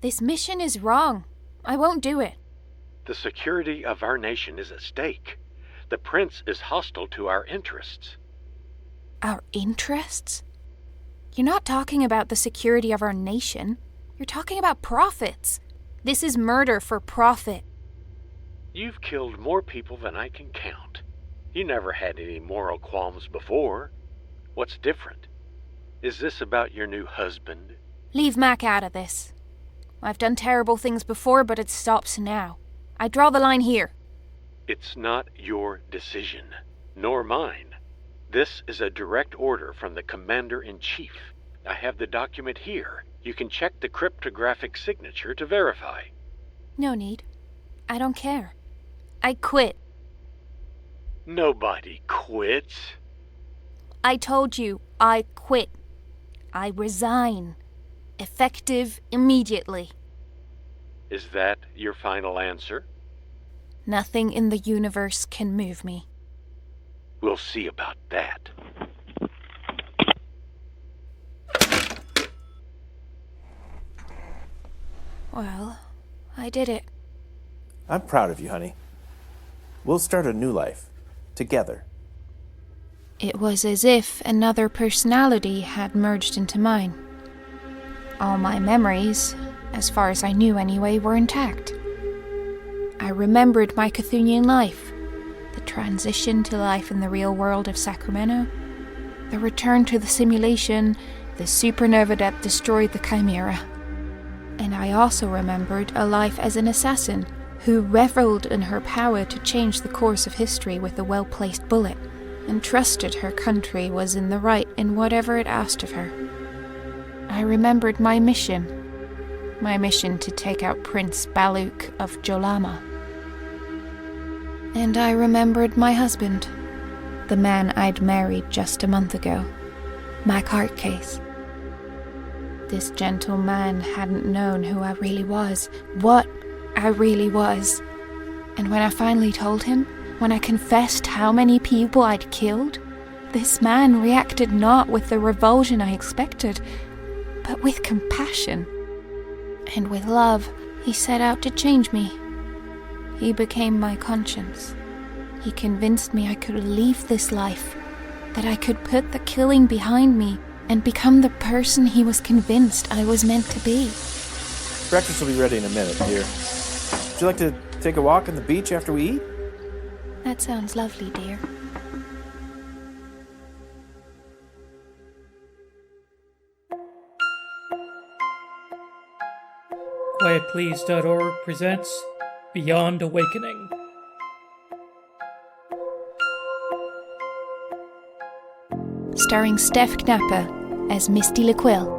This mission is wrong. I won't do it. The security of our nation is at stake. The prince is hostile to our interests. Our interests? You're not talking about the security of our nation. You're talking about profits. This is murder for profit. You've killed more people than I can count. You never had any moral qualms before. What's different? Is this about your new husband? Leave Mac out of this. I've done terrible things before, but it stops now. I draw the line here. It's not your decision, nor mine. This is a direct order from the Commander-in-Chief. I have the document here. You can check the cryptographic signature to verify. No need. I don't care. I quit. Nobody quits. I told you, I quit. I resign. Effective immediately. Is that your final answer? Nothing in the universe can move me. We'll see about that. Well, I did it. I'm proud of you, honey. We'll start a new life. Together. It was as if another personality had merged into mine. All my memories, as far as I knew anyway, were intact. I remembered my Cthulhian life, the transition to life in the real world of Sacramento, the return to the simulation, the supernova that destroyed the Chimera. And I also remembered a life as an assassin who reveled in her power to change the course of history with a well-placed bullet, and trusted her country was in the right in whatever it asked of her. I remembered my mission to take out Prince Baluk of Jolama. And I remembered my husband, the man I'd married just a month ago, Mac Heartcase. This gentle man hadn't known who I really was, what I really was. And when I finally told him, when I confessed how many people I'd killed, this man reacted not with the revulsion I expected, but with compassion. And with love, he set out to change me. He became my conscience. He convinced me I could leave this life, that I could put the killing behind me and become the person he was convinced I was meant to be. Breakfast will be ready in a minute, dear. Would you like to take a walk on the beach after we eat? That sounds lovely, dear. QuietPlease.org presents Beyond Awakening. Starring Steph Knapper as Misty LaQuille.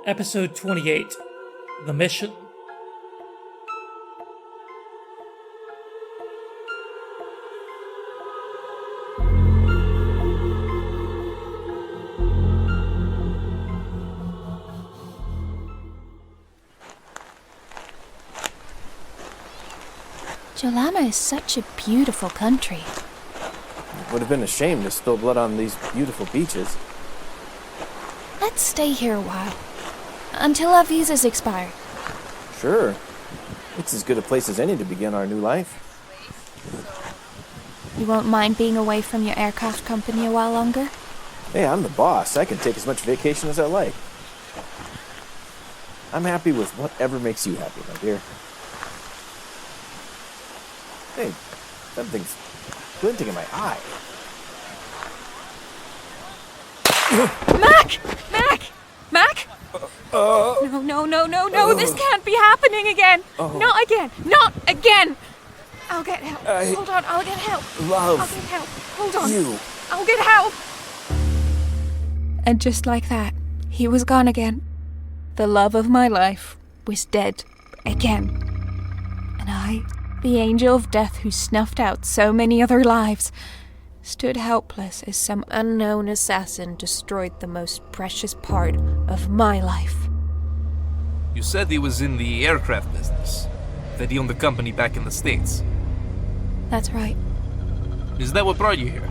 Episode 28, The Mission. Jolama is such a beautiful country. It would have been a shame to spill blood on these beautiful beaches. Let's stay here a while. Until our visas expire. Sure. It's as good a place as any to begin our new life. You won't mind being away from your aircraft company a while longer? Hey, I'm the boss. I can take as much vacation as I like. I'm happy with whatever makes you happy, my dear. Hey, something's glinting in my eye. Mac! Mac! Mac! No, this can't be happening again! Not again! Not again! I'll get help. Hold on, I'll get help. Love. I'll get help. Hold on. You. I'll get help. And just like that, he was gone again. The love of my life was dead again. And I, the angel of death who snuffed out so many other lives, stood helpless as some unknown assassin destroyed the most precious part of my life. You said he was in the aircraft business, that he owned the company back in the States. That's right. Is that what brought you here?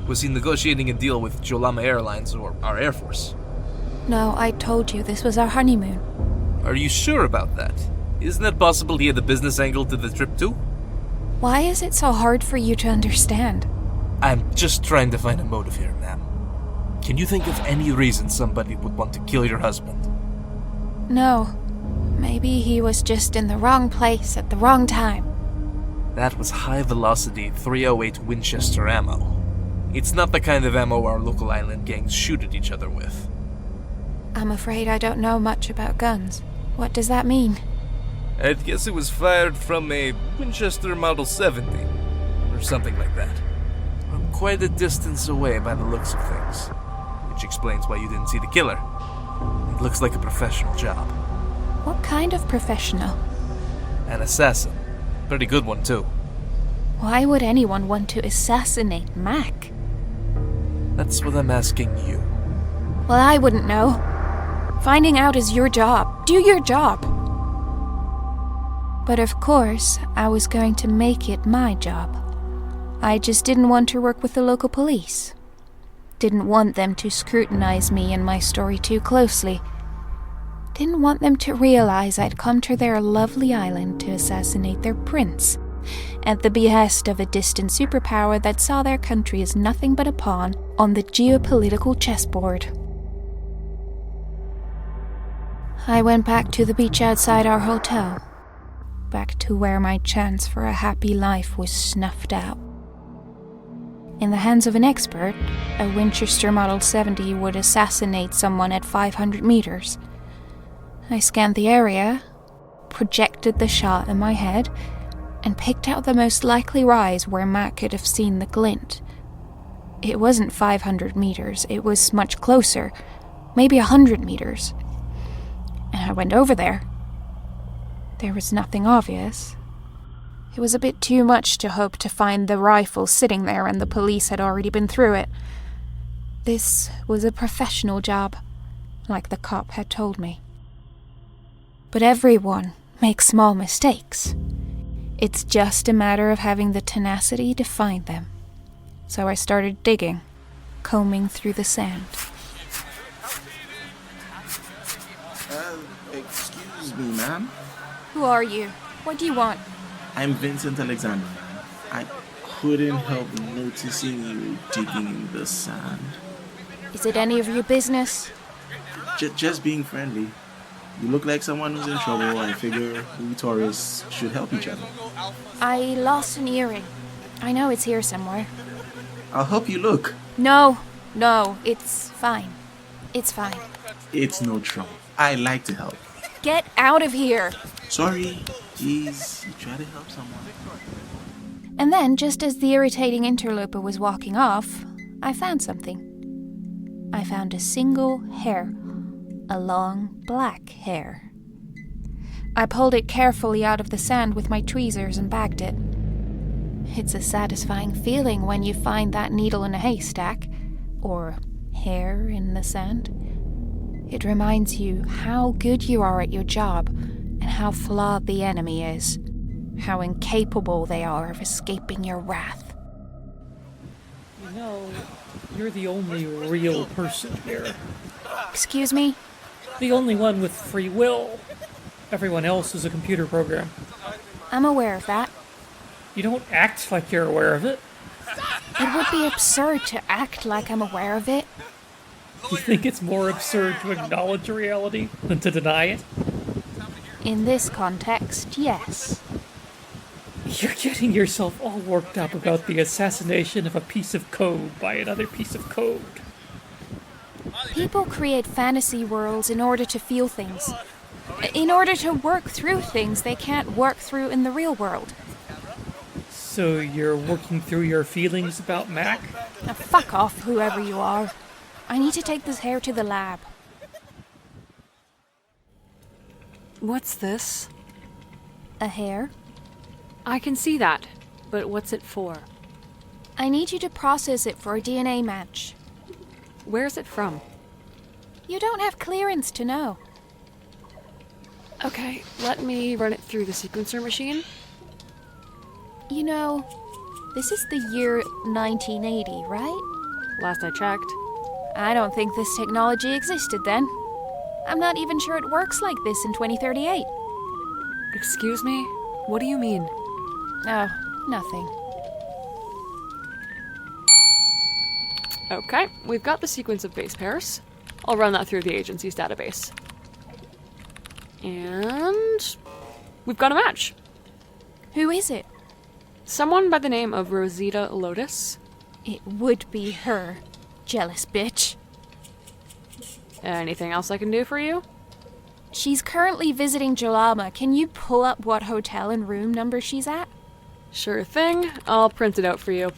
Was he negotiating a deal with Jolama Airlines or our Air Force? No, I told you this was our honeymoon. Are you sure about that? Isn't it possible he had a business angle to the trip too? Why is it so hard for you to understand? I'm just trying to find a motive here, ma'am. Can you think of any reason somebody would want to kill your husband? No. Maybe he was just in the wrong place at the wrong time. That was high-velocity .308 Winchester ammo. It's not the kind of ammo our local island gangs shoot at each other with. I'm afraid I don't know much about guns. What does that mean? I'd guess it was fired from a Winchester Model 70, or something like that. From quite a distance away by the looks of things. Which explains why you didn't see the killer. It looks like a professional job. What kind of professional? An assassin. Pretty good one, too. Why would anyone want to assassinate Mac? That's what I'm asking you. Well, I wouldn't know. Finding out is your job. Do your job. But of course, I was going to make it my job. I just didn't want to work with the local police. Didn't want them to scrutinize me and my story too closely. Didn't want them to realize I'd come to their lovely island to assassinate their prince, at the behest of a distant superpower that saw their country as nothing but a pawn on the geopolitical chessboard. I went back to the beach outside our hotel, back to where my chance for a happy life was snuffed out. In the hands of an expert, a Winchester Model 70 would assassinate someone at 500 meters. I scanned the area, projected the shot in my head, and picked out the most likely rise where Matt could have seen the glint. It wasn't 500 meters, it was much closer, maybe 100 meters. And I went over there. There was nothing obvious. It was a bit too much to hope to find the rifle sitting there and the police had already been through it. This was a professional job, like the cop had told me. But everyone makes small mistakes. It's just a matter of having the tenacity to find them. So I started digging, combing through the sand. Excuse me, ma'am. Who are you? What do you want? I'm Vincent Alexander, ma'am. I couldn't help noticing you digging in the sand. Is it any of your business? Just being friendly. You look like someone who's in trouble. I figure we tourists should help each other. I lost an earring. I know it's here somewhere. I'll help you look. No, it's fine. It's fine. It's no trouble. I like to help. Get out of here! Sorry, please. You try to help someone. And then, just as the irritating interloper was walking off, I found something. I found a single hair. A long, black hair. I pulled it carefully out of the sand with my tweezers and bagged it. It's a satisfying feeling when you find that needle in a haystack, or hair in the sand. It reminds you how good you are at your job, and how flawed the enemy is, how incapable they are of escaping your wrath. You know, you're the only real person here. Excuse me? The only one with free will. Everyone else is a computer program. I'm aware of that. You don't act like you're aware of it. It would be absurd to act like I'm aware of it. You think it's more absurd to acknowledge reality than to deny it? In this context, yes. You're getting yourself all worked up about the assassination of a piece of code by another piece of code. People create fantasy worlds in order to feel things. In order to work through things they can't work through in the real world. So you're working through your feelings about Mac? Now fuck off, whoever you are. I need to take this hair to the lab. What's this? A hair? I can see that, but what's it for? I need you to process it for a DNA match. Where's it from? You don't have clearance to know. Okay, let me run it through the sequencer machine. You know, This is the year 1980, right? Last I checked. I don't think this technology existed then. I'm not even sure it works like this in 2038. Excuse me? What do you mean? Oh, nothing. Okay, we've got the sequence of base pairs. I'll run that through the agency's database. And we've got a match. Who is it? Someone by the name of Rosita Lotus. It would be her. Jealous bitch. Anything else I can do for you? She's currently visiting Jolama. Can you pull up what hotel and room number she's at? Sure thing. I'll print it out for you.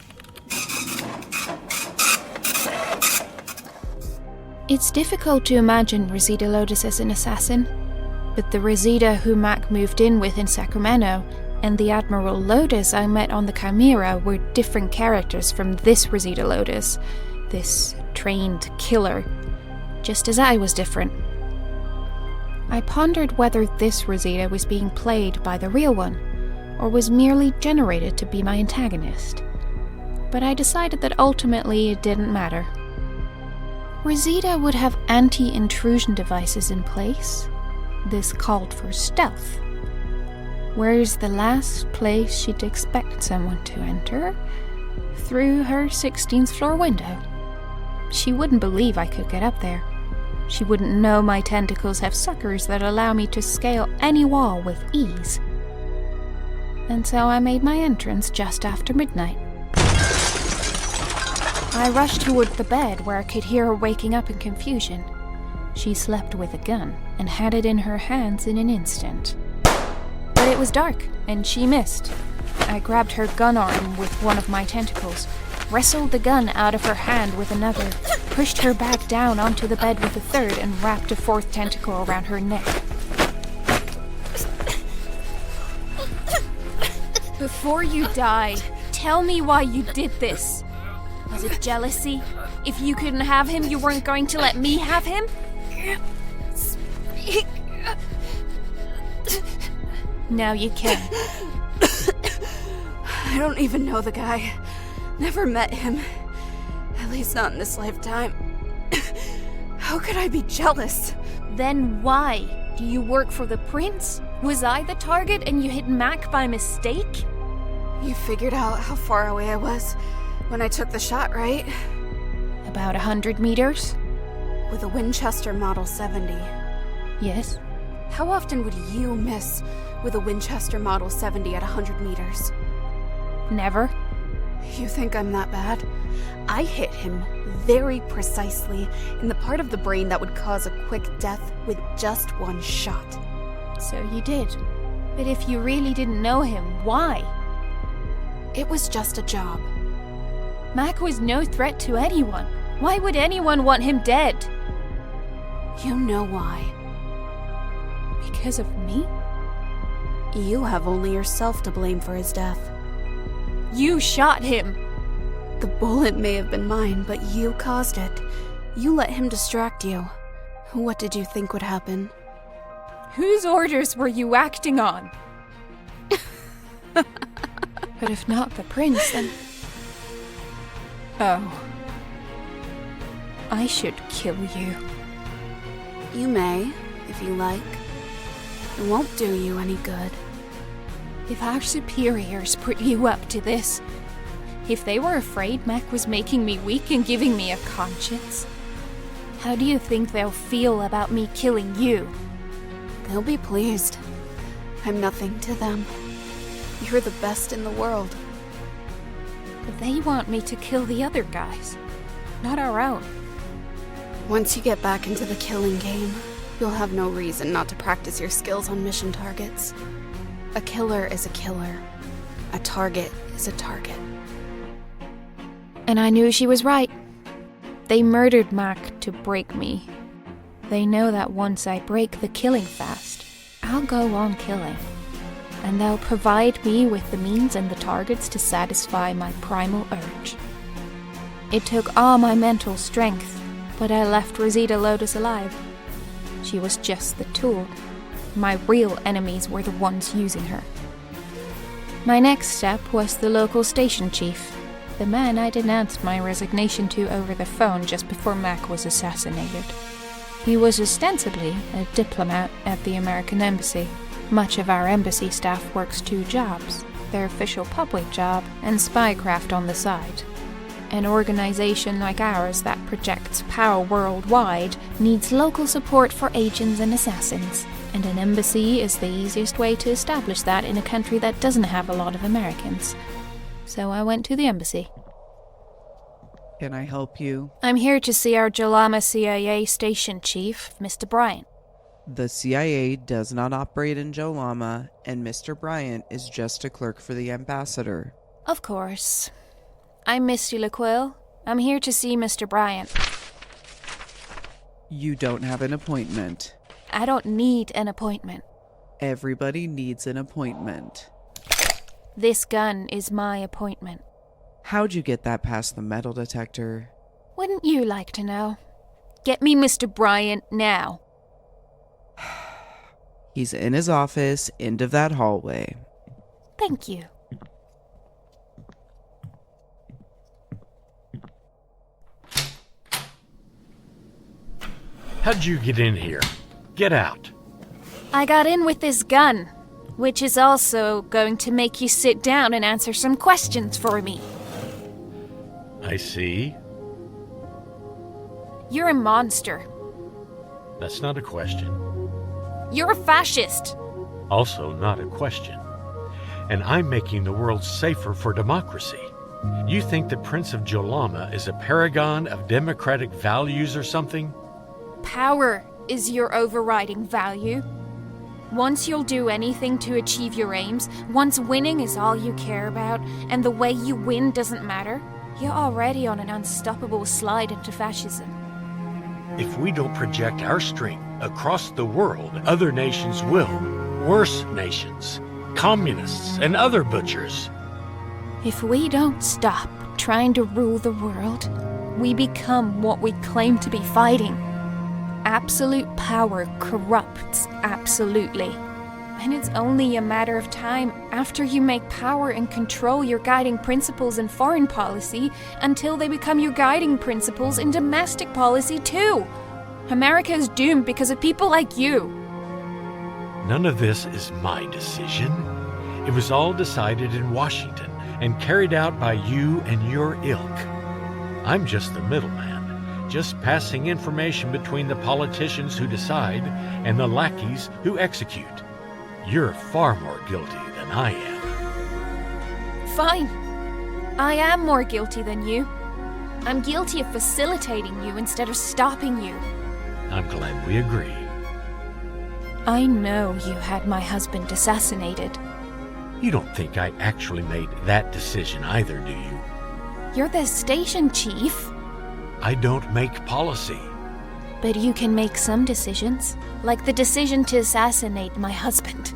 It's difficult to imagine Rosita Lotus as an assassin, but the Rosita who Mac moved in with in Sacramento and the Admiral Lotus I met on the Chimera were different characters from this Rosita Lotus, this trained killer, just as I was different. I pondered whether this Rosita was being played by the real one, or was merely generated to be my antagonist. But I decided that ultimately it didn't matter. Rosita would have anti-intrusion devices in place. This called for stealth. Where's the last place she'd expect someone to enter? Through her 16th floor window. She wouldn't believe I could get up there. She wouldn't know my tentacles have suckers that allow me to scale any wall with ease. And so I made my entrance just after midnight. I rushed toward the bed where I could hear her waking up in confusion. She slept with a gun and had it in her hands in an instant. But it was dark, and she missed. I grabbed her gun arm with one of my tentacles, wrestled the gun out of her hand with another, pushed her back down onto the bed with a third, and wrapped a fourth tentacle around her neck. Before you die, tell me why you did this. Was it jealousy? If you couldn't have him, you weren't going to let me have him? Now you can. I don't even know the guy. Never met him. At least not in this lifetime. How could I be jealous? Then why? Do you work for the prince? Was I the target and you hit Mac by mistake? You figured out how far away I was when I took the shot, right? About 100 meters? With a Winchester Model 70. Yes. How often would you miss with a Winchester Model 70 at 100 meters? Never. You think I'm that bad? I hit him very precisely in the part of the brain that would cause a quick death with just one shot. So you did. But if you really didn't know him, why? It was just a job. Mac was no threat to anyone. Why would anyone want him dead? You know why. Because of me? You have only yourself to blame for his death. You shot him. The bullet may have been mine, but you caused it. You let him distract you. What did you think would happen? Whose orders were you acting on? But if not the prince, then... Oh. I should kill you. You may, if you like. It won't do you any good. If our superiors put you up to this, if they were afraid Mac was making me weak and giving me a conscience, how do you think they'll feel about me killing you? They'll be pleased. I'm nothing to them. You're the best in the world. But they want me to kill the other guys, not our own. Once you get back into the killing game, you'll have no reason not to practice your skills on mission targets. A killer is a killer. A target is a target. And I knew she was right. They murdered Mac to break me. They know that once I break the killing fast, I'll go on killing. And they'll provide me with the means and the targets to satisfy my primal urge. It took all my mental strength, but I left Rosita Lotus alive. She was just the tool. My real enemies were the ones using her. My next step was the local station chief, the man I'd announced my resignation to over the phone just before Mac was assassinated. He was ostensibly a diplomat at the American embassy. Much of our embassy staff works two jobs, their official public job and spycraft on the side. An organization like ours that projects power worldwide needs local support for agents and assassins, and an embassy is the easiest way to establish that in a country that doesn't have a lot of Americans. So I went to the embassy. Can I help you? I'm here to see our Jolama CIA station chief, Mr. Bryant. The CIA does not operate in Jolama, and Mr. Bryant is just a clerk for the ambassador. Of course. I'm Misty LaQuille. I'm here to see Mr. Bryant. You don't have an appointment. I don't need an appointment. Everybody needs an appointment. This gun is my appointment. How'd you get that past the metal detector? Wouldn't you like to know? Get me Mr. Bryant now. He's in his office, end of that hallway. Thank you. How'd you get in here? Get out. I got in with this gun, which is also going to make you sit down and answer some questions for me. I see. You're a monster. That's not a question. You're a fascist. Also not a question. And I'm making the world safer for democracy. You think the Prince of Jolama is a paragon of democratic values or something? Power is your overriding value. Once you'll do anything to achieve your aims, once winning is all you care about, and the way you win doesn't matter, you're already on an unstoppable slide into fascism. If we don't project our strength across the world, other nations will. Worse nations, communists, and other butchers. If we don't stop trying to rule the world, we become what we claim to be fighting. Absolute power corrupts absolutely. And it's only a matter of time after you make power and control your guiding principles in foreign policy until they become your guiding principles in domestic policy too. America is doomed because of people like you. None of this is my decision. It was all decided in Washington and carried out by you and your ilk. I'm just the middleman, just passing information between the politicians who decide and the lackeys who execute. You're far more guilty than I am. Fine. I am more guilty than you. I'm guilty of facilitating you instead of stopping you. I'm glad we agree. I know you had my husband assassinated. You don't think I actually made that decision either, do you? You're the station chief. I don't make policy. But you can make some decisions, like the decision to assassinate my husband.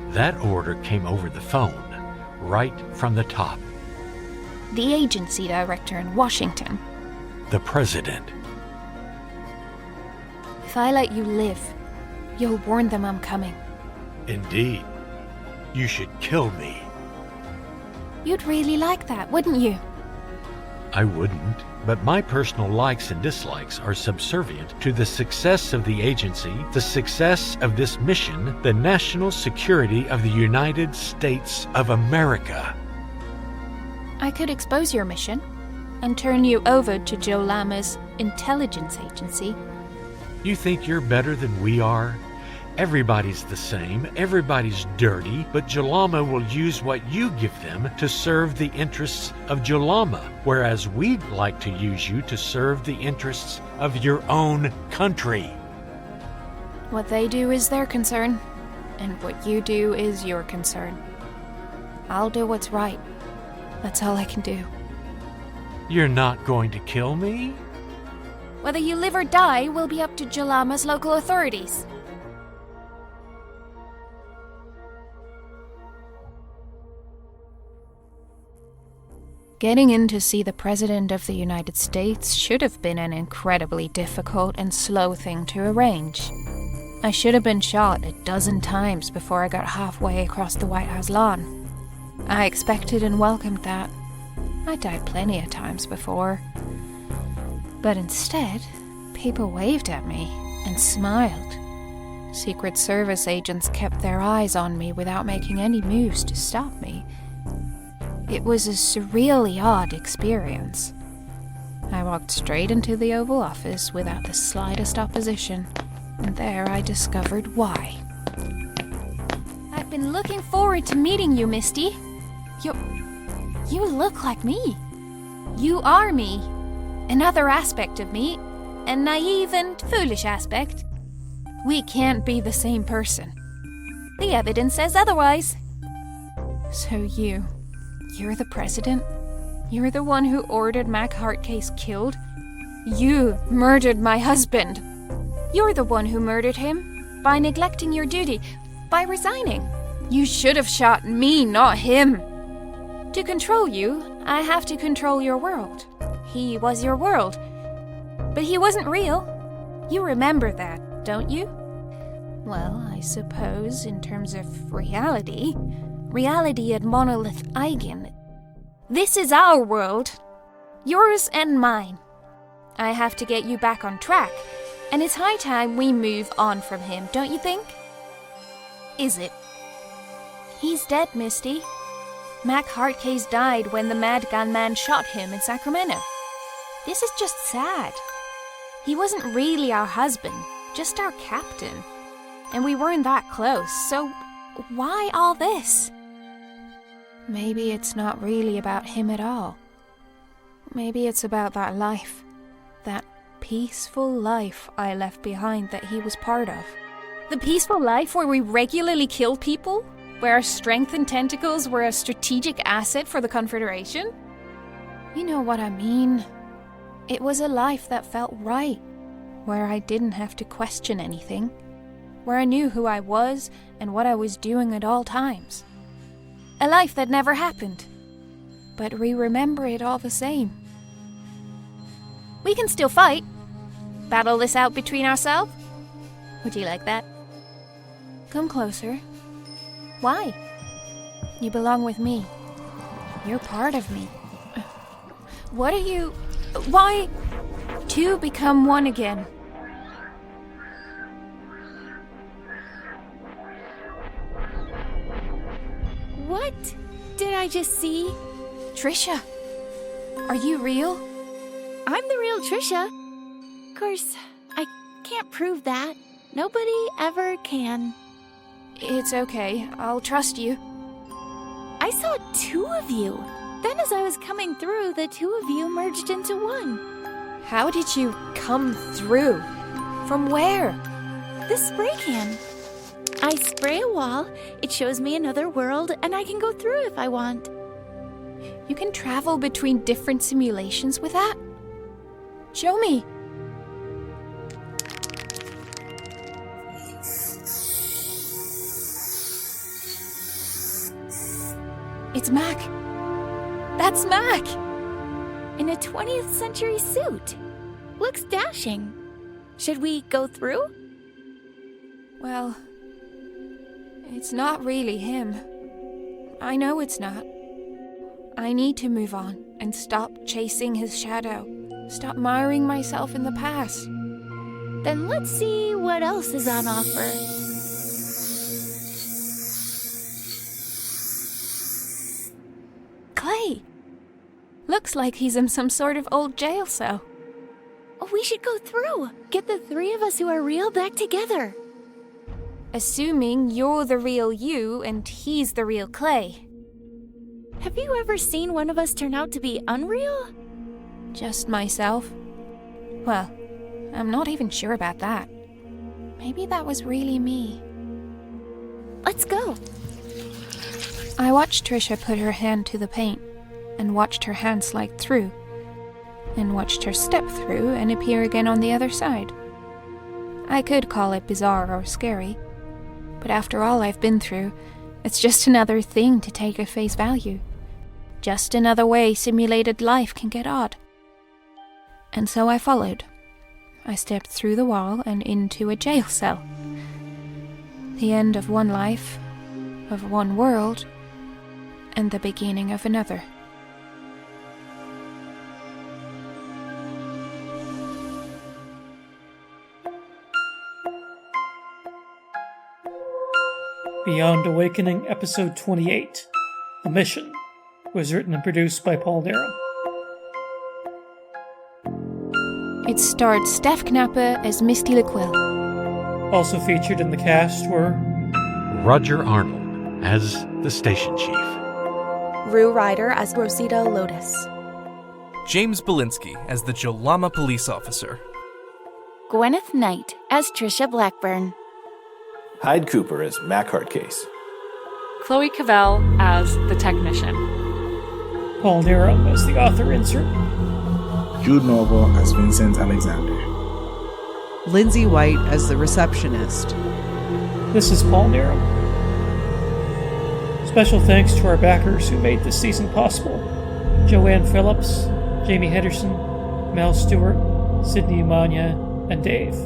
That order came over the phone, right from the top. The agency director in Washington. The president. If I let you live, you'll warn them I'm coming. Indeed. You should kill me. You'd really like that, wouldn't you? I wouldn't, but my personal likes and dislikes are subservient to the success of the agency, the success of this mission, the national security of the United States of America. I could expose your mission and turn you over to Jolama's intelligence agency. You think you're better than we are? Everybody's the same, everybody's dirty, but Jolama will use what you give them to serve the interests of Jolama, whereas we'd like to use you to serve the interests of your own country. What they do is their concern, and what you do is your concern. I'll do what's right. That's all I can do. You're not going to kill me? Whether you live or die will be up to Jolama's local authorities. Getting in to see the President of the United States should have been an incredibly difficult and slow thing to arrange. I should have been shot 12 times before I got halfway across the White House lawn. I expected and welcomed that. I died plenty of times before. But instead, people waved at me and smiled. Secret Service agents kept their eyes on me without making any moves to stop me. It was a surreally odd experience. I walked straight into the Oval Office without the slightest opposition, and there I discovered why. I've been looking forward to meeting you, Misty. You look like me. You are me. Another aspect of me, a naive and foolish aspect. We can't be the same person. The evidence says otherwise. So you're the president? You're the one who ordered Mac Heartcase killed? You murdered my husband. You're the one who murdered him by neglecting your duty, by resigning. You should have shot me, not him. To control you, I have to control your world. He was your world. But he wasn't real. You remember that, don't you? Well, I suppose in terms of reality at Monolith Eigen, this is our world. Yours and mine. I have to get you back on track, and it's high time we move on from him, don't you think? Is it? He's dead, Misty. Mac Heartcase died when the Mad Gun Man shot him in Sacramento. This is just sad. He wasn't really our husband, just our captain. And we weren't that close, so why all this? Maybe it's not really about him at all. Maybe it's about that life. That peaceful life I left behind that he was part of. The peaceful life where we regularly killed people? Where our strength and tentacles were a strategic asset for the Confederation? You know what I mean. It was a life that felt right, where I didn't have to question anything, where I knew who I was and what I was doing at all times. A life that never happened, but we remember it all the same. We can still fight, battle this out between ourselves. Would you like that? Come closer. Why? You belong with me. You're part of me. What are you... Why? Two become one again. What did I just see? Trisha, are you real? I'm the real Trisha. Of course, I can't prove that. Nobody ever can. It's okay. I'll trust you. I saw two of you. Then as I was coming through, the two of you merged into one. How did you come through? From where? This spray can. I spray a wall, it shows me another world, and I can go through if I want. You can travel between different simulations with that? Show me. It's Mac. That's Mac! In a 20th century suit. Looks dashing. Should we go through? Well, it's not really him. I know it's not. I need to move on and stop chasing his shadow. Stop miring myself in the past. Then let's see what else is on offer. Clay! Looks like he's in some sort of old jail cell. We should go through. Get the three of us who are real back together. Assuming you're the real you and he's the real Clay. Have you ever seen one of us turn out to be unreal? Just myself? Well, I'm not even sure about that. Maybe that was really me. Let's go. I watched Trisha put her hand to the paint, and watched her hand slide through, and watched her step through and appear again on the other side. I could call it bizarre or scary, but after all I've been through, it's just another thing to take at face value. Just another way simulated life can get odd. And so I followed. I stepped through the wall and into a jail cell. The end of one life, of one world, and the beginning of another. Beyond Awakening, Episode 28, The Mission, was written and produced by Paul Nero. It starred Steph Knapper as Misty LaQuille. Also featured in the cast were Roger Arnold as the station chief. Rue Ryder as Rosita Lotus. James Belinsky as the Jolama police officer. Gwyneth Knight as Trisha Blackburn. Hyde Cooper as Mac Hardcase. Chloe Cavell as the technician. Paul Nero as the author insert. Jude Noble as Vincent Alexander. Lindsay White as the receptionist. This is Paul Nero. Special thanks to our backers who made this season possible: Joanne Phillips, Jamie Henderson, Mel Stewart, Sydney Amanya, and Dave.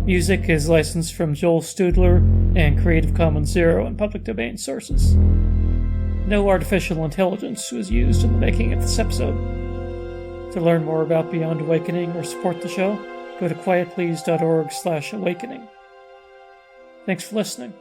Music is licensed from Joel Studler and Creative Commons Zero and public domain sources. No artificial intelligence was used in the making of this episode. To learn more about Beyond Awakening or support the show, go to quietplease.org/awakening. Thanks for listening.